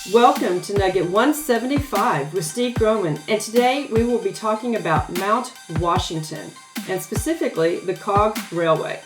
Welcome to Nugget 175 with Steve Groman, and today we will be talking about Mount Washington, and specifically the Cog Railway.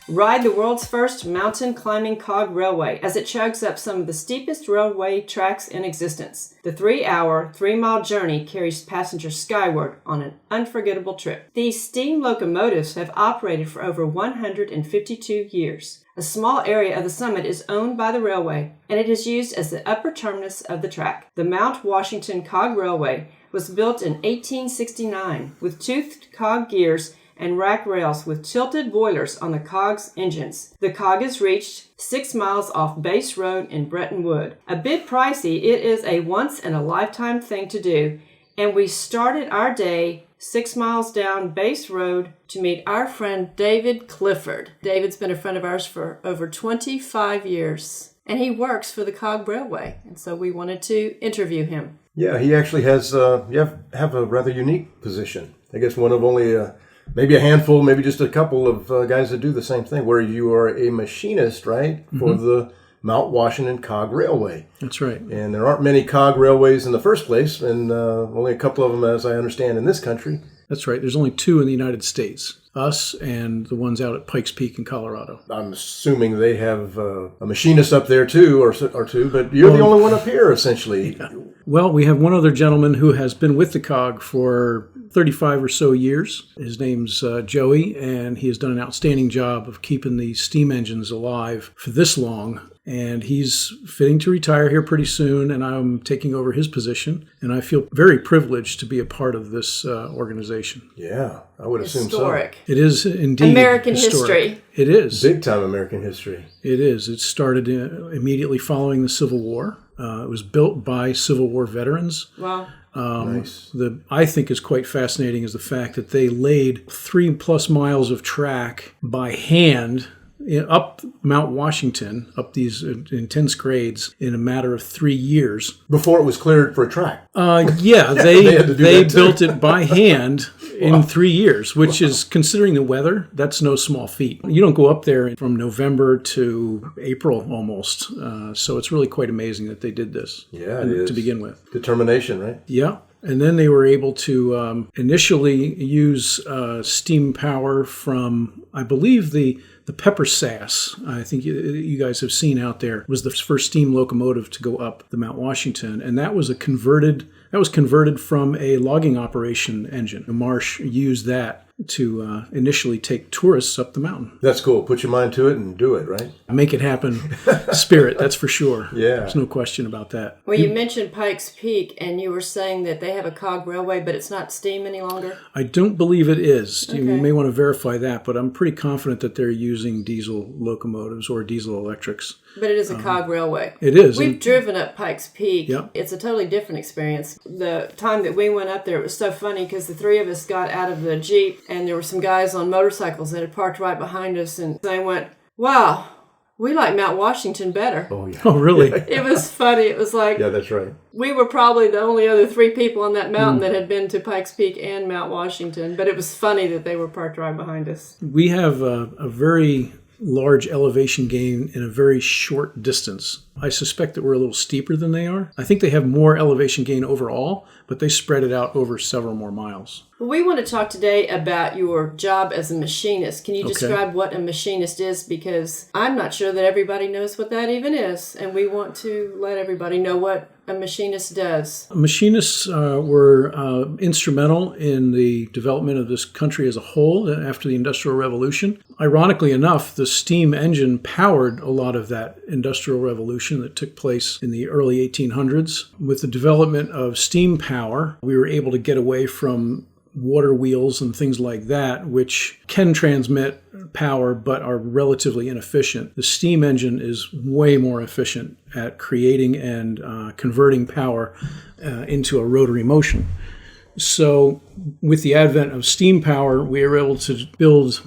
Ride the world's first mountain climbing cog railway as it chugs up some of the steepest railway tracks in existence. The 3-hour, 3-mile journey carries passengers skyward on an unforgettable trip. These steam locomotives have operated for over 152 years. A small area of the summit is owned by the railway, and it is used as the upper terminus of the track. The Mount Washington Cog Railway was built in 1869 with toothed cog gears and rack rails with tilted boilers on the cog's engines. The cog is reached 6 miles off Base Road in Bretton Wood. A bit pricey, it is a once-in-a-lifetime thing to do, and we started our day 6 miles down Base Road to meet our friend David Clifford. David's been a friend of ours for over 25 years, and he works for the Cog Railway, and so we wanted to interview him. Yeah, he actually has have a rather unique position. I guess one of only maybe a handful, maybe just a couple of guys that do the same thing, where you are a machinist, right, for the Mount Washington Cog Railway. That's right. And there aren't many cog railways in the first place, and only a couple of them, as I understand, in this country. That's right. There's only 2 in the United States, us and the ones out at Pikes Peak in Colorado. I'm assuming they have a machinist up there, too, or two, but you're the only one up here, essentially. Yeah. Well, we have one other gentleman who has been with the COG for 35 or so years. His name's Joey, and he has done an outstanding job of keeping the steam engines alive for this long. And he's fitting to retire here pretty soon, and I'm taking over his position. And I feel very privileged to be a part of this organization. Yeah, I would assume Historic. so. It is indeed American historic. history. It is. Big-time American history. It is. It started immediately following the Civil War. It was built by Civil War veterans. Wow. Nice. I think is quite fascinating is the fact that they laid 3+ miles of track by hand up Mount Washington, up these intense grades in a matter of 3 years. Before it was cleared for a track. Yeah, they built it by hand in Wow. 3 years, which is, considering the weather, that's no small feat. You don't go up there from November to April almost. So it's really quite amazing that they did this. Yeah, it is. To begin with. Determination, right? Yeah. And then they were able to initially use steam power from, I believe, the Pepper Sass, I think you guys have seen out there, was the first steam locomotive to go up the Mount Washington. And that was converted from a logging operation engine. The Marsh used that to initially take tourists up the mountain. That's cool. Put your mind to it and do it, right? Make it happen spirit, that's for sure. Yeah. There's no question about that. Well, you mentioned Pikes Peak, and you were saying that they have a cog railway, but it's not steam any longer? I don't believe it is. Okay. You may want to verify that, but I'm pretty confident that they're using diesel locomotives or diesel electrics. But it is a cog railway. It is. We've driven up Pikes Peak. Yep. It's a totally different experience. The time that we went up there, it was so funny because the 3 of us got out of the Jeep, and there were some guys on motorcycles that had parked right behind us, and they went, "Wow, we like Mount Washington better." Oh, yeah. Oh, really? It was funny. It was like, Yeah, that's right. we were probably the only other 3 people on that mountain that had been to Pikes Peak and Mount Washington, but it was funny that they were parked right behind us. We have a very large elevation gain in a very short distance. I suspect that we're a little steeper than they are. I think they have more elevation gain overall, but they spread it out over several more miles. We want to talk today about your job as a machinist. Can you describe what a machinist is? Because I'm not sure that everybody knows what that even is, and we want to let everybody know what a machinist does. Machinists were instrumental in the development of this country as a whole after the Industrial Revolution. Ironically enough, the steam engine powered a lot of that Industrial Revolution that took place in the early 1800s. With the development of steam power, we were able to get away from water wheels and things like that, which can transmit power but are relatively inefficient. The steam engine is way more efficient at creating and converting power into a rotary motion. So with the advent of steam power, we were able to build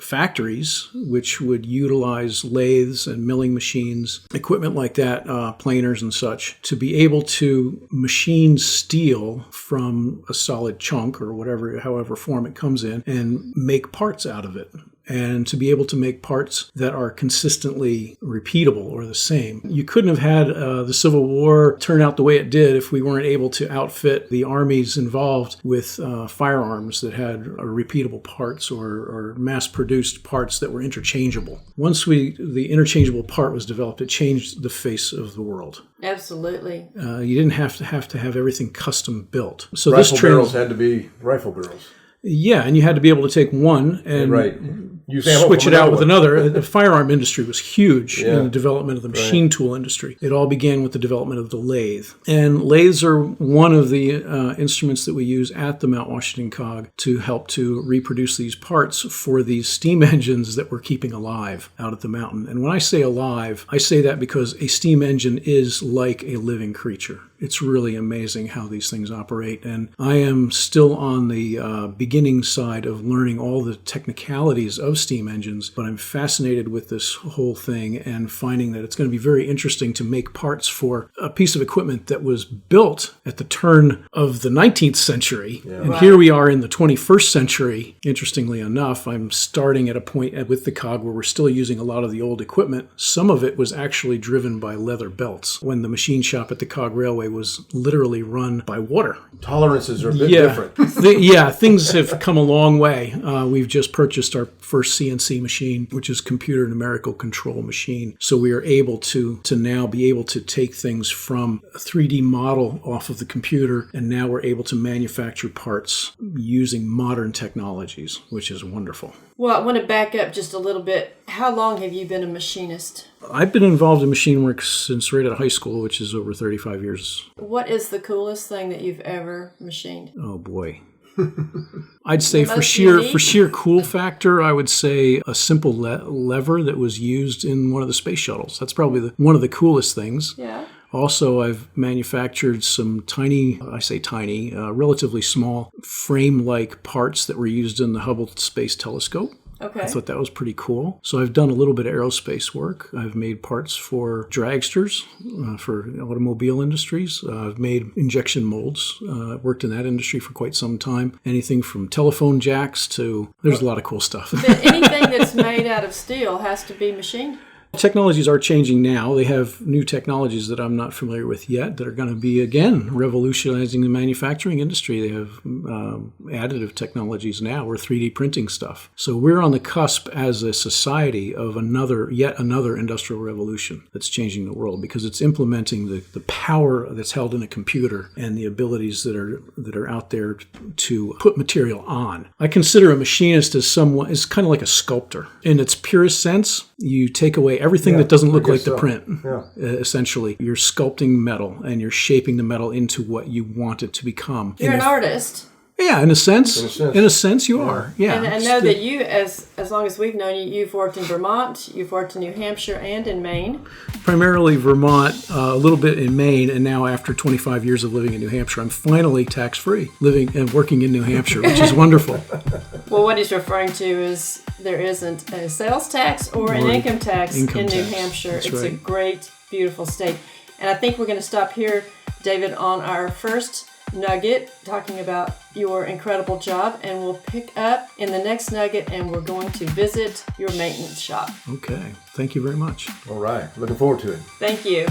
factories which would utilize lathes and milling machines, equipment like that, planers and such, to be able to machine steel from a solid chunk or whatever, however form it comes in, and make parts out of it. and to be able to make parts that are consistently repeatable or the same. You couldn't have had the Civil War turn out the way it did if we weren't able to outfit the armies involved with firearms that had repeatable parts or mass-produced parts that were interchangeable. Once the interchangeable part was developed, it changed the face of the world. Absolutely. You didn't have to have everything custom built. So rifle barrels had to be rifle barrels. Yeah, and you had to be able to take one and switch it out with another. The firearm industry was huge in the development of the machine tool industry. It all began with the development of the lathe. And lathes are one of the instruments that we use at the Mount Washington Cog to help to reproduce these parts for these steam engines that we're keeping alive out at the mountain. And when I say alive, I say that because a steam engine is like a living creature. It's really amazing how these things operate. And I am still on the beginning side of learning all the technicalities of steam engines, but I'm fascinated with this whole thing and finding that it's going to be very interesting to make parts for a piece of equipment that was built at the turn of the 19th century. Yeah. And here we are in the 21st century. Interestingly enough, I'm starting at a point with the cog where we're still using a lot of the old equipment. Some of it was actually driven by leather belts when the machine shop at the Cog Railway was literally run by water. Tolerances are a bit different. Things have come a long way. We've just purchased our first CNC machine, which is computer numerical control machine. So we are able to now be able to take things from a 3D model off of the computer, and now we're able to manufacture parts using modern technologies, which is wonderful. Well, I want to back up just a little bit. How long have you been a machinist? I've been involved in machine work since right out of high school, which is over 35 years. What is the coolest thing that you've ever machined? Oh, boy. I'd say for sheer cool factor, I would say a simple lever that was used in one of the space shuttles. That's probably one of the coolest things. Yeah. Also, I've manufactured some relatively small frame-like parts that were used in the Hubble Space Telescope. Okay. I thought that was pretty cool. So I've done a little bit of aerospace work. I've made parts for dragsters, for automobile industries. I've made injection molds. Worked in that industry for quite some time. Anything from telephone jacks to... There's a lot of cool stuff. But anything that's made out of steel has to be machined? Technologies are changing now. They have new technologies that I'm not familiar with yet that are going to be, again, revolutionizing the manufacturing industry. They have additive technologies now or 3D printing stuff. So we're on the cusp as a society of yet another industrial revolution that's changing the world because it's implementing the power that's held in a computer and the abilities that are out there to put material on. I consider a machinist as kind of like a sculptor. In its purest sense, you take away everything that doesn't look like the print. Yeah. Essentially, you're sculpting metal and you're shaping the metal into what you want it to become. You're an artist. Yeah, in a sense you are. Yeah. And I know that you, as long as we've known you, you've worked in Vermont, you've worked in New Hampshire, and in Maine. Primarily Vermont, a little bit in Maine, and now after 25 years of living in New Hampshire, I'm finally tax-free, living and working in New Hampshire, which is wonderful. Well, what he's referring to is there isn't a sales tax or an income tax in New Hampshire. That's it's right. a great, beautiful state. And I think we're going to stop here, David, on our first nugget, talking about your incredible job, and we'll pick up in the next nugget, and we're going to visit your maintenance shop. Okay. Thank you very much. All right. Looking forward to it. Thank you.